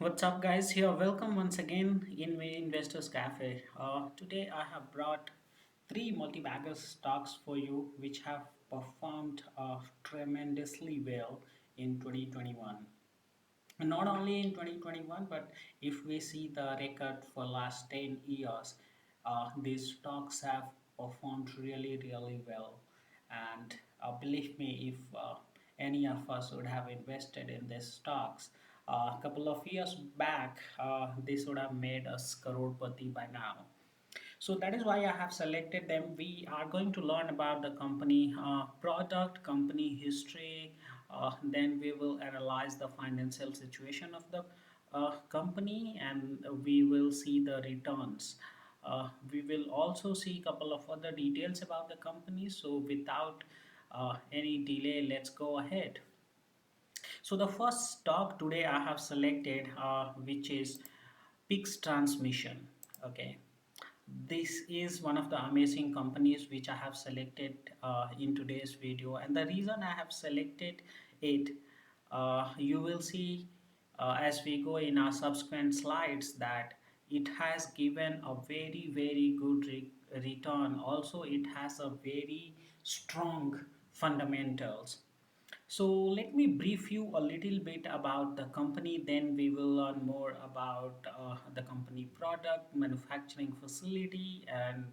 What's up, guys? Here, welcome once again in Investors Cafe. Today, I have brought three multi-bagger stocks for you, which have performed tremendously well in 2021. And not only in 2021, but if we see the record for last 10 years, these stocks have performed really well. And believe me, if any of us would have invested in these stocks a couple of years back, this would have made us crorepati by now. So that is why I have selected them. We are going to learn about the company product, company history, then we will analyze the financial situation of the company, and we will see the returns. We will also see a couple of other details about the company. So without any delay, let's go ahead. So the first stock today I have selected, which is Pix Transmission. Okay, this is one of the amazing companies which I have selected in today's video, and the reason I have selected it, you will see as we go in our subsequent slides that it has given a very good return. Also, it has a very strong fundamentals. So let me brief you a little bit about the company, then we will learn more about the company product, manufacturing facility, and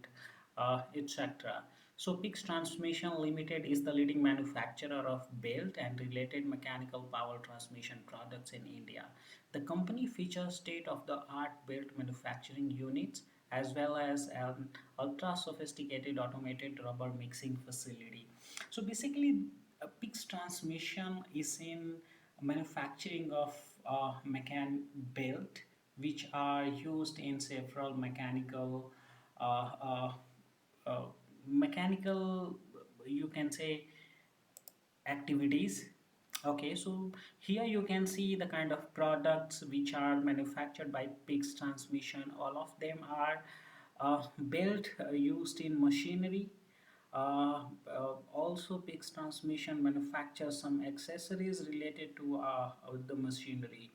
etc. So Pix Transmission Limited is the leading manufacturer of belt and related mechanical power transmission products in India. The company features state-of-the-art belt manufacturing units as well as an ultra sophisticated automated rubber mixing facility. So basically, a Pix Transmission is in manufacturing of belt, which are used in several uh, uh, uh, mechanical, you can say, activities. Okay, so here you can see the kind of products which are manufactured by Pix Transmission. All of them are belt used in machinery. Also, Pix Transmission manufactures some accessories related to the machinery.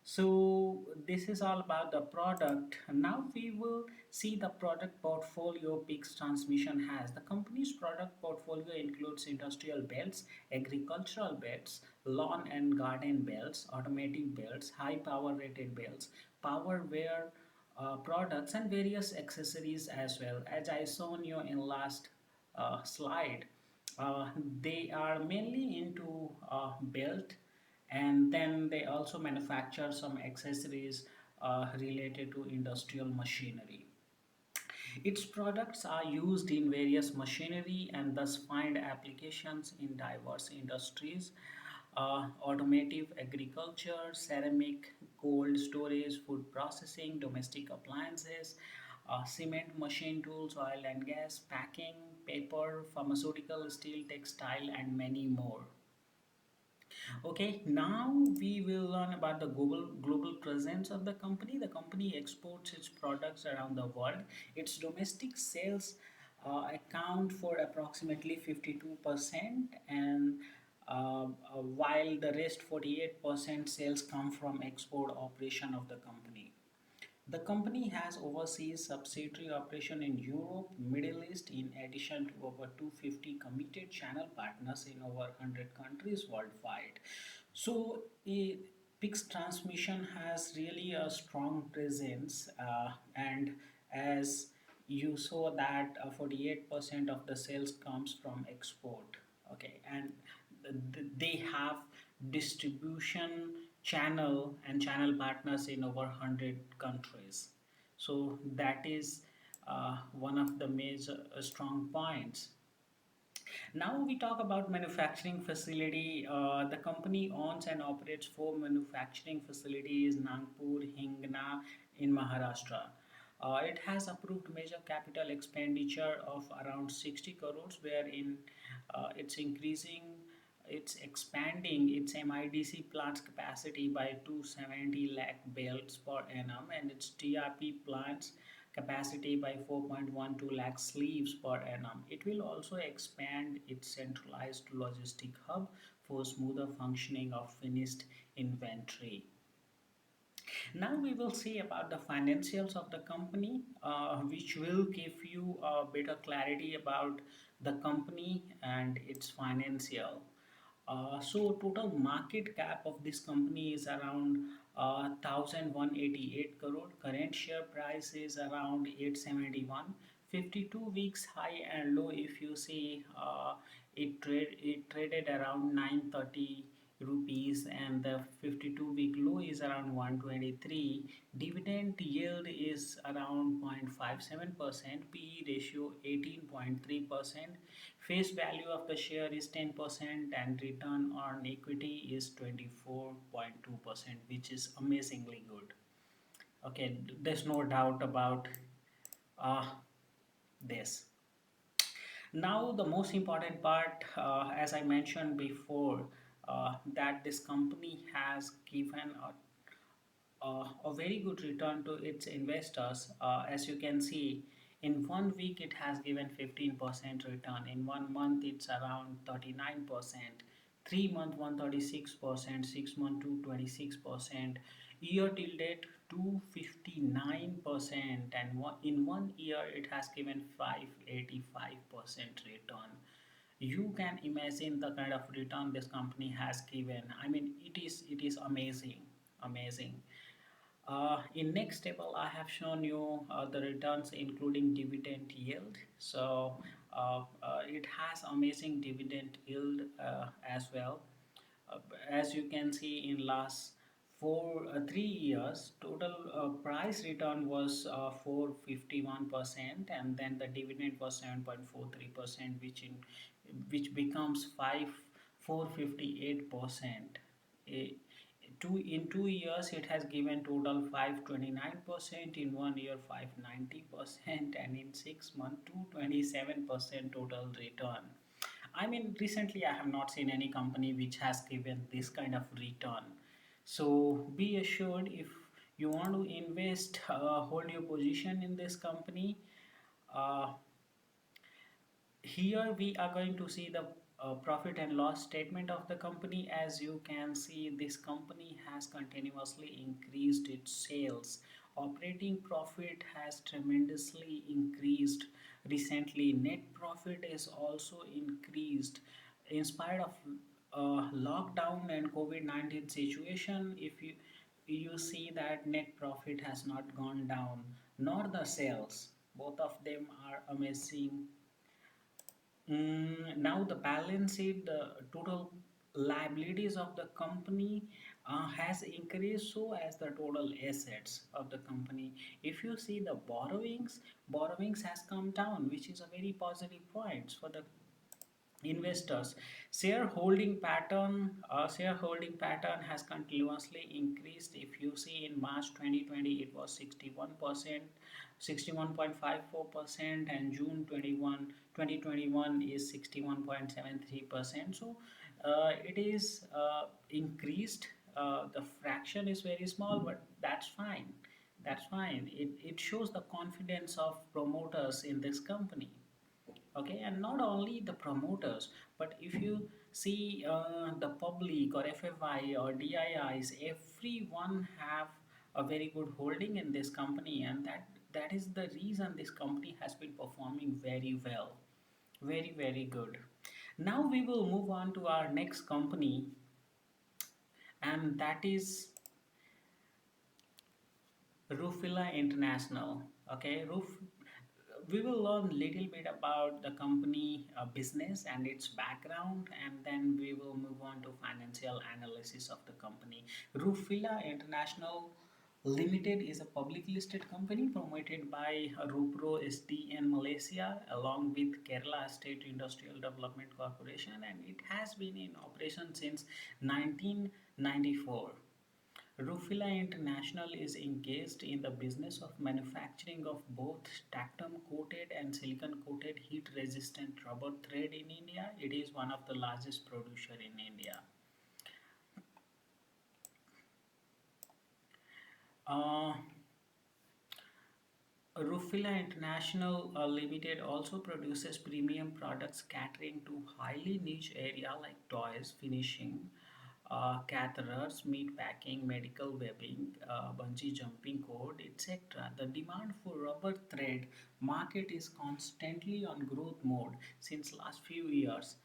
So this is all about the product. Now we will see the product portfolio Pix Transmission has. The company's product portfolio includes industrial belts, agricultural belts, lawn and garden belts, automotive belts, high power rated belts, power wear products, and various accessories as well. As I shown you in last slide, uh, they are mainly into belt, and then they also manufacture some accessories related to industrial machinery. Its products are used in various machinery and thus find applications in diverse industries: automotive, agriculture, ceramic, cold storage, food processing, domestic appliances, cement, machine tools, oil and gas, packing, paper, pharmaceutical, steel, textile, and many more. Okay, now we will learn about the global presence of the company. The company exports its products around the world. Its domestic sales account for approximately 52%, and while the rest 48% sales come from export operation of the company. The company has overseas subsidiary operation in Europe, Middle East, in addition to over 250 committed channel partners in over 100 countries worldwide. So, Pix Transmission has really a strong presence, and as you saw that 48% of the sales comes from export. Okay, and they have distribution channel and channel partners in over 100 countries. So that is one of the major strong points. Now we talk about manufacturing facility. The company owns and operates four manufacturing facilities: Nagpur, Hingna in Maharashtra. It has approved major capital expenditure of around 60 crores, wherein it's expanding its MIDC plant's capacity by 270 lakh belts per annum, and its TRP plants capacity by 4.12 lakh sleeves per annum. It will also expand its centralized logistic hub for smoother functioning of finished inventory. Now we will see about the financials of the company, which will give you better clarity about the company and its financial. So total market cap of this company is around 1,188 crore. Current share price is around 871. 52 weeks high and low. If you see, it traded around 930 rupees, and the 52-week low is around 123. Dividend yield is around 0.57%, PE ratio 18.3%, face value of the share is 10%, and return on equity is 24.2%, which is amazingly good. Okay, there's no doubt about uh, this. Now, the most important part, as I mentioned before, that this company has given a very good return to its investors. As you can see, in 1 week it has given 15% return. In 1 month, it's around 39%. 3 month 136%, 6 month 226%, year till date 259%, and in 1 year it has given 585% return. You can imagine the kind of return this company has given. I mean, it is amazing, amazing. In next table, I have shown you the returns including dividend yield. So it has amazing dividend yield as well. Uh, as you can see, in last 3 years, total price return was 451%, and then the dividend was 7.43%, which becomes 458%. In 2 years it has given total 529%, in 1 year 590%, and in 6 months 227% total return. I mean, recently I have not seen any company which has given this kind of return. So be assured, if you want to invest, hold your position in this company. uh, Here we are going to see the profit and loss statement of the company. As you can see, this company has continuously increased its sales. Operating profit has tremendously increased recently. Net profit is also increased in spite of lockdown and COVID-19 situation. If you see that net profit has not gone down, nor the sales. Both of them are amazing. Now the balance sheet, the total liabilities of the company has increased, so as the total assets of the company. If you see the borrowings has come down, which is a very positive point for the investors. Shareholding pattern has continuously increased. If you see, in March 2020 it was 61%, 61.54%, and June 2021 is 61.73%. So it is increased. The fraction is very small, but that's fine. That's fine. It shows the confidence of promoters in this company. Okay, and not only the promoters, but if you see the public or FFI or DIIs, everyone have a very good holding in this company, and that is the reason this company has been performing very well, very very good. Now we will move on to our next company, and that is Rufilla International. Okay, we will learn little bit about the company business and its background, and then we will move on to financial analysis of the company. Rufilla International Limited is a public listed company promoted by Rupro SD in Malaysia along with Kerala State Industrial Development Corporation, and it has been in operation since 1994. Rufilla International is engaged in the business of manufacturing of both tactum coated and silicon coated heat resistant rubber thread in India. It is one of the largest producer in India. Uh, Rufilla International Limited also produces premium products catering to highly niche area like toys, finishing, catheters, meat packing, medical webbing, bungee jumping cord, etc. The demand for rubber thread market is constantly on growth mode since last few years.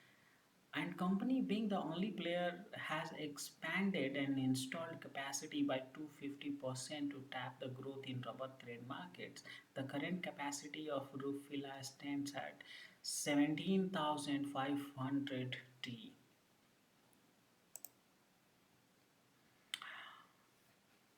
And company being the only player has expanded and installed capacity by 250% to tap the growth in rubber thread markets. The current capacity of Roofilla stands at 17,500 T.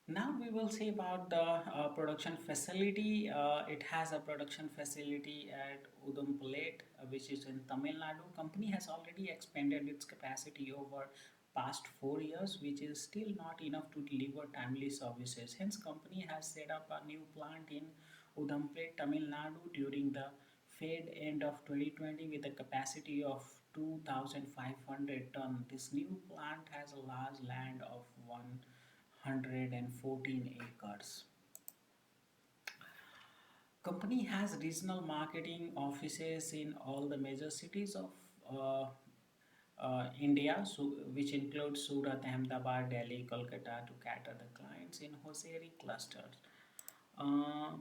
Now we will see about the production facility. It has a production facility at Udampulate, which is in Tamil Nadu. Company has already expanded its capacity over past 4 years, which is still not enough to deliver timely services. Hence, company has set up a new plant in Udampulate, Tamil Nadu during the Fed end of 2020 with a capacity of 2,500 ton. This new plant has a large land of 114 acres. Company has regional marketing offices in all the major cities of India, so, which include Surat, Ahmedabad, Delhi, Kolkata to cater the clients in Hosiery clusters. Uh,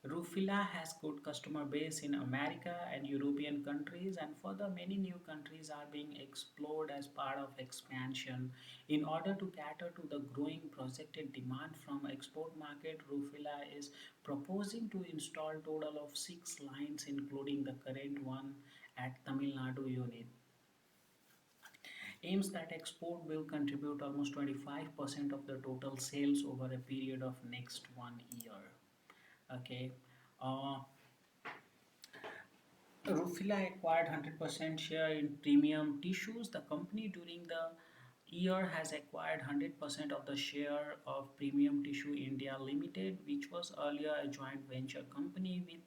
Rufilla has good customer base in America and European countries, and further many new countries are being explored as part of expansion. In order to cater to the growing projected demand from export market, Rufilla is proposing to install total of 6 lines including the current one at Tamil Nadu unit. Aims that export will contribute almost 25% of the total sales over a period of next 1 year. Okay. uh, Rufilla acquired 100% share in Premium Tissues. The company during the year has acquired 100% of the share of Premium Tissue India Limited, which was earlier a joint venture company with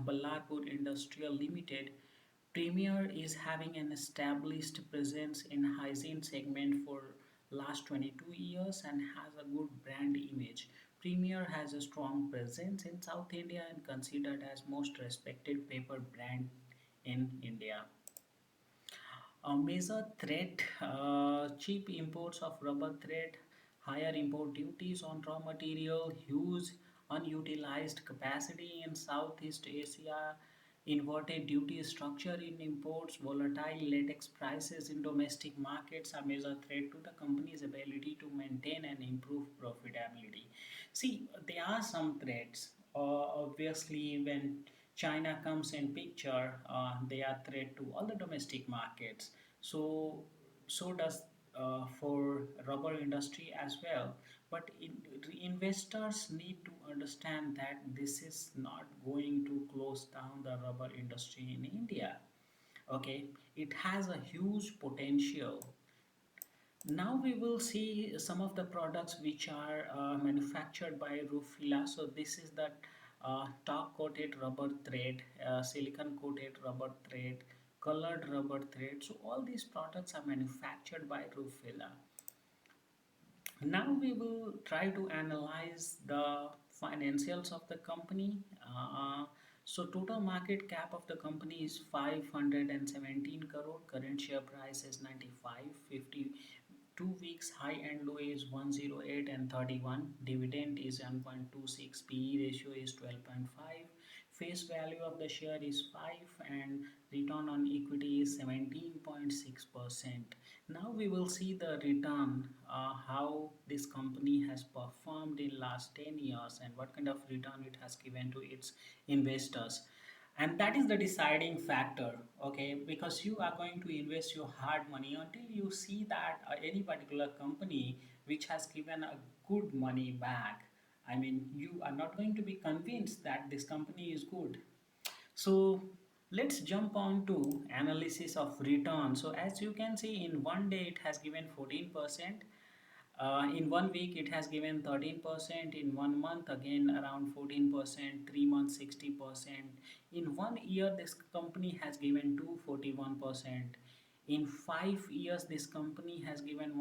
Ballarpur Industrial Limited. Premier is having an established presence in hygiene segment for last 22 years and has a good brand image. Premier has a strong presence in South India and considered as most respected paper brand in India. A major threat, cheap imports of rubber thread, higher import duties on raw material, huge unutilized capacity in Southeast Asia, inverted duty structure in imports, volatile latex prices in domestic markets are major threat to the company's ability to maintain and improve profitability. See, there are some threats. Obviously, when China comes in picture, they are threat to all the domestic markets. So, so does for rubber industry as well. But investors need to understand that this is not going to close down the rubber industry in India. Okay, it has a huge potential. Now we will see some of the products which are manufactured by Rufila. So this is the top coated rubber thread, silicon coated rubber thread, colored rubber thread. So all these products are manufactured by Rufila. Now we will try to analyze the financials of the company. So total market cap of the company is 517 crore. Current share price is 95.50. 2 weeks high and low is 108 and 31. Dividend is 1.26. PE ratio is 12.5. Face value of the share is 5 and return on equity is 17.6%. Now we will see the return, how this company has performed in last 10 years and what kind of return it has given to its investors. And that is the deciding factor, okay, because you are going to invest your hard money until you see that any particular company which has given a good money back. I mean, you are not going to be convinced that this company is good. So let's jump on to analysis of return. So as you can see, in one day it has given 14%. In 1 week it has given 13%. In 1 month again around 14%. 3 months 60%. In 1 year this company has given 241%. In 5 years this company has given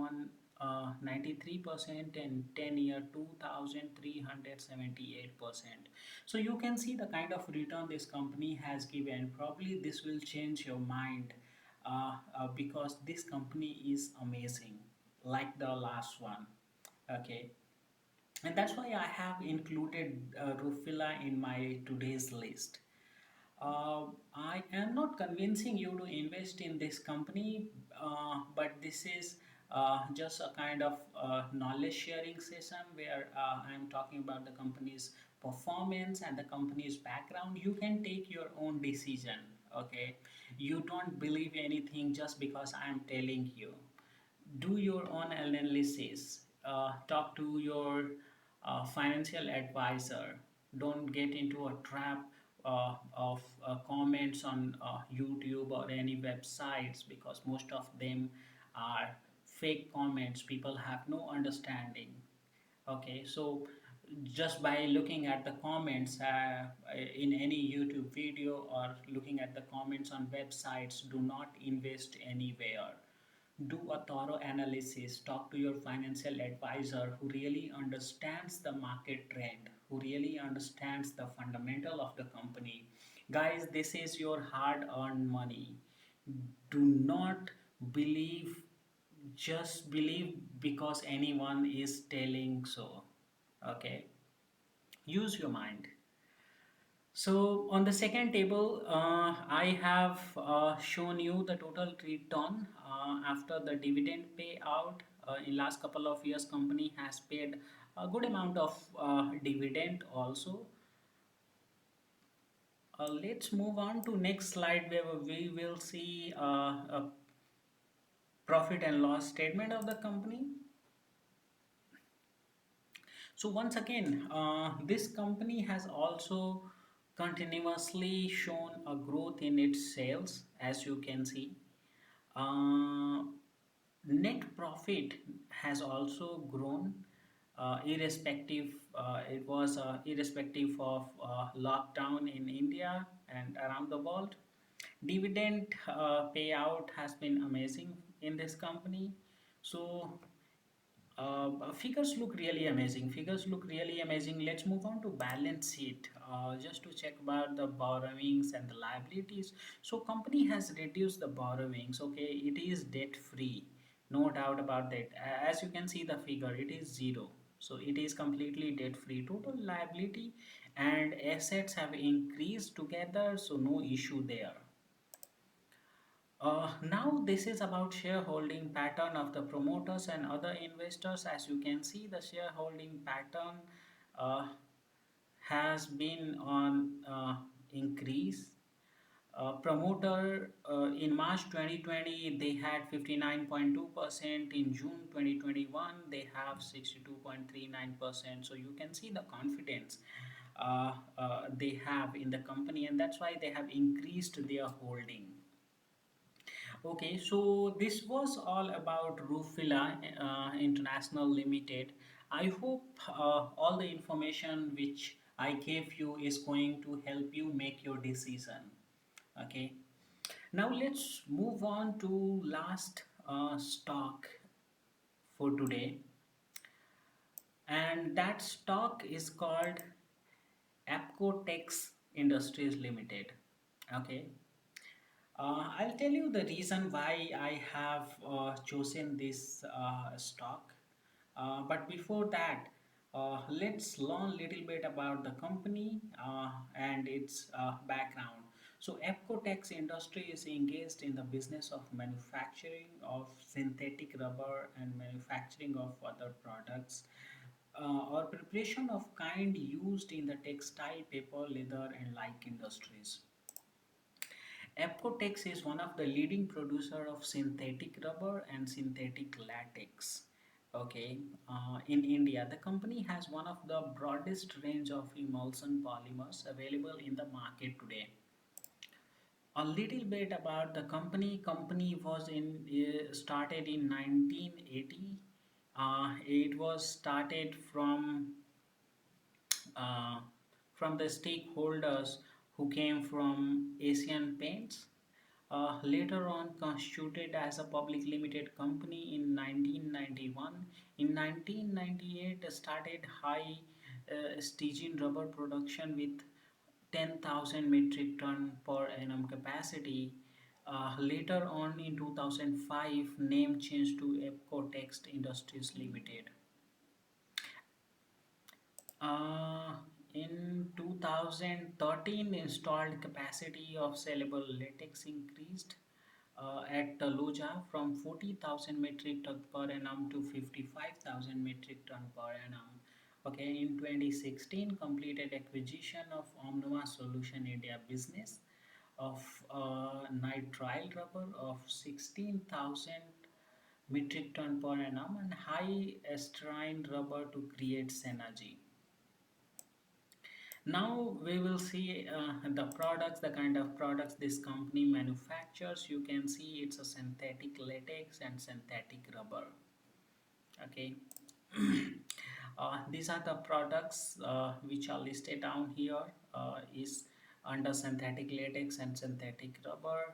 93% and 10 year 2378%. So you can see the kind of return this company has given. Probably this will change your mind. because this company is amazing, like the last one. Okay, and that's why I have included Rufilla in my today's list. I am not convincing you to invest in this company, but this is just a kind of knowledge sharing session where I am talking about the company's performance and the company's background. You can take your own decision. Okay, you don't believe anything just because I am telling you. Do your own analysis. Talk to your financial advisor. Don't get into a trap of comments on YouTube or any websites, because most of them are fake comments. People have no understanding. Okay, so just by looking at the comments in any YouTube video or looking at the comments on websites, do not invest anywhere. Do a thorough analysis. Talk to your financial advisor who really understands the market trend, who really understands the fundamental of the company. Guys, this is your hard earned money. Do not believe, just believe because anyone is telling so. Okay, use your mind. So on the second table, I have shown you the total return after the dividend payout. In last couple of years, company has paid a good amount of dividend also. Let's move on to next slide where we will see a profit and loss statement of the company. So once again, this company has also continuously shown a growth in its sales, as you can see. Uh, Net profit has also grown, irrespective. It was irrespective of lockdown in India and around the world. Dividend payout has been amazing in this company. So figures look really amazing. Figures look really amazing. Let's move on to balance sheet, just to check about the borrowings and the liabilities. So company has reduced the borrowings. Okay, it is debt free, no doubt about that. As you can see the figure, it is zero. So it is completely debt free. Total liability and assets have increased together, so no issue there. Now this is about shareholding pattern of the promoters and other investors. As you can see, the shareholding pattern uh, has been on increase. Promoter in March 2020 they had 59.2%. In June 2021 they have 62.39%. So you can see the confidence they have in the company, and that's why they have increased their holding. Okay, so this was all about Rufilla International Limited. I hope all the information which I gave you is going to help you make your decision. Okay, now let's move on to last stock for today, and that stock is called Apcotex Industries Limited. Okay, I'll tell you the reason why I have chosen this stock. But before that, let's learn a little bit about the company and its background. So, Epcotex Industry is engaged in the business of manufacturing of synthetic rubber and manufacturing of other products, or preparation of kind used in the textile, paper, leather, and like industries. Apcotex is one of the leading producer of synthetic rubber and synthetic latex. Okay, in India, the company has one of the broadest range of emulsion polymers available in the market today. A little bit about the company. Company was in started in 1980. It was started uh, from the stakeholders who came from Asian Paints. Later on constituted as a public limited company in 1991. In 1998 started high styrene rubber production with 10,000 metric ton per annum capacity. Later on in 2005, name changed to Epco Text Industries Limited. Uh, in 2013, installed capacity of sellable latex increased at Taloja from 40,000 metric ton per annum to 55,000 metric ton per annum. Okay, in 2016, completed acquisition of Omnova Solution India business of nitrile rubber of 16,000 metric ton per annum and high styrene rubber to create synergy. Now we will see the products, the kind of products this company manufactures. You can see it's a synthetic latex and synthetic rubber. Okay. These are the products which are listed down here is under synthetic latex and synthetic rubber.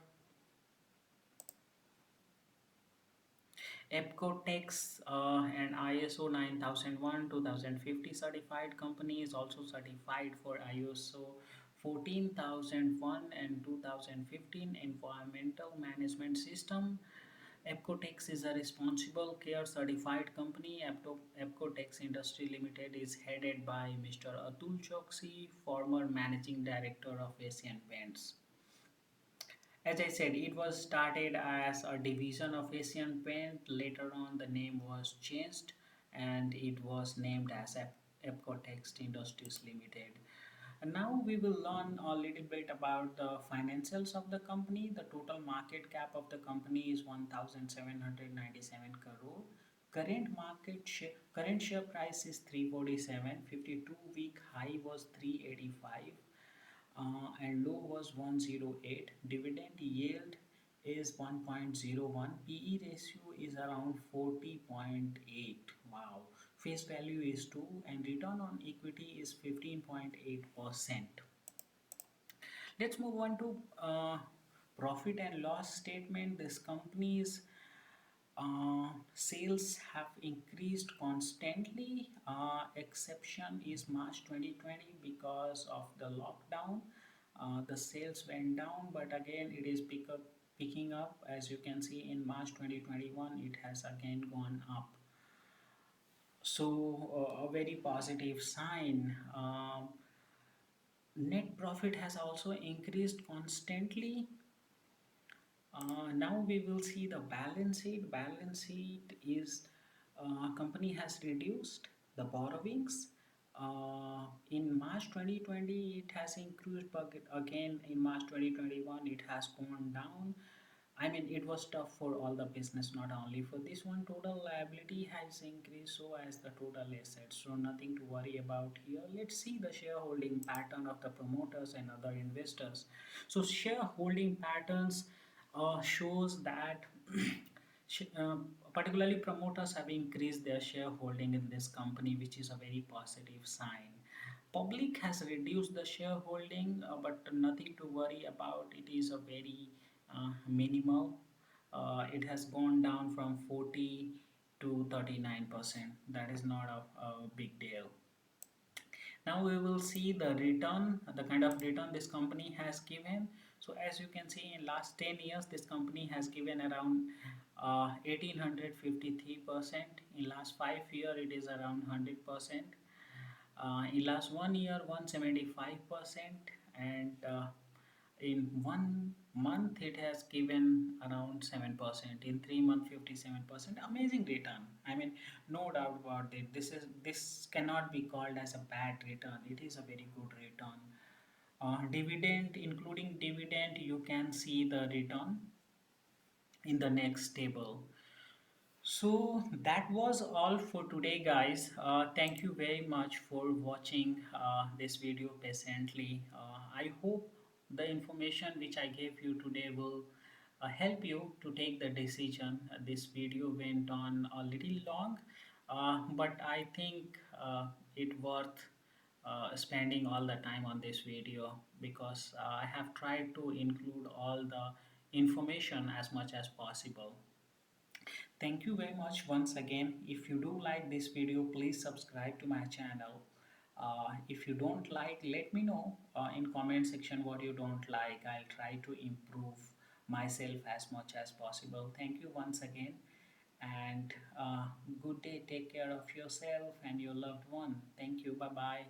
Epcotex and ISO 9001 2050 certified company is also certified for ISO 14001 and 2015 environmental management system. Epcotex is a responsible care certified company. Epcotex Industry Limited is headed by Mr. Atul Choksi, former managing director of Asian Paints. As I said, it was started as a division of Asian Paint. Later on, the name was changed and it was named as Epcotex Industries Limited. And now we will learn a little bit about the financials of the company. The total market cap of the company is 1,797 crore. Current share price is 347. 52-week high was 385 and low was 108. Dividend yield is 1.01. PE ratio is around 40.8. Wow. Face value is 2 and return on equity is 15.8%. Let's move on to profit and loss statement. This company's sales have increased constantly. Exception is March 2020 because of the lockdown. The sales went down, but again it is picking up. As you can see, in March 2021, it has again gone up. So a very positive sign. Net profit has also increased constantly. Now we will see the balance sheet. Balance sheet is company has reduced the borrowings. In March 2020, it has increased, but again in March 2021, it has gone down. I mean, it was tough for all the business, not only for this one. Total liability has increased, so as the total assets. So nothing to worry about here. Let's see the shareholding pattern of the promoters and other investors. So shareholding patterns shows that uh, particularly promoters have increased their shareholding in this company, which is a very positive sign. Public has reduced the shareholding, but nothing to worry about. It is a very minimal. It has gone down from 40 to 39%. That is not a big deal. Now we will see the return, the kind of return this company has given. So as you can see, in last 10 years, this company has given around 1853%. In last 5 year, it is around 100%. In last 1 year, 175%, and in 1 month it has given around 7%. In 3 months, 57%. Amazing return. I mean, no doubt about it. This cannot be called as a bad return. It is a very good return. Dividend, including dividend, you can see the return in the next table. So that was all for today, guys. Thank you very much for watching this video patiently. I hope the information which I gave you today will help you to take the decision. This video went on a little long, but I think it worth spending all the time on this video because I have tried to include all the information as much as possible. Thank you very much once again. If you do like this video, please subscribe to my channel. If you don't like, let me know in comment section what you don't like. I'll try to improve myself as much as possible. Thank you once again, and good day. Take care of yourself and your loved one. Thank you. Bye bye.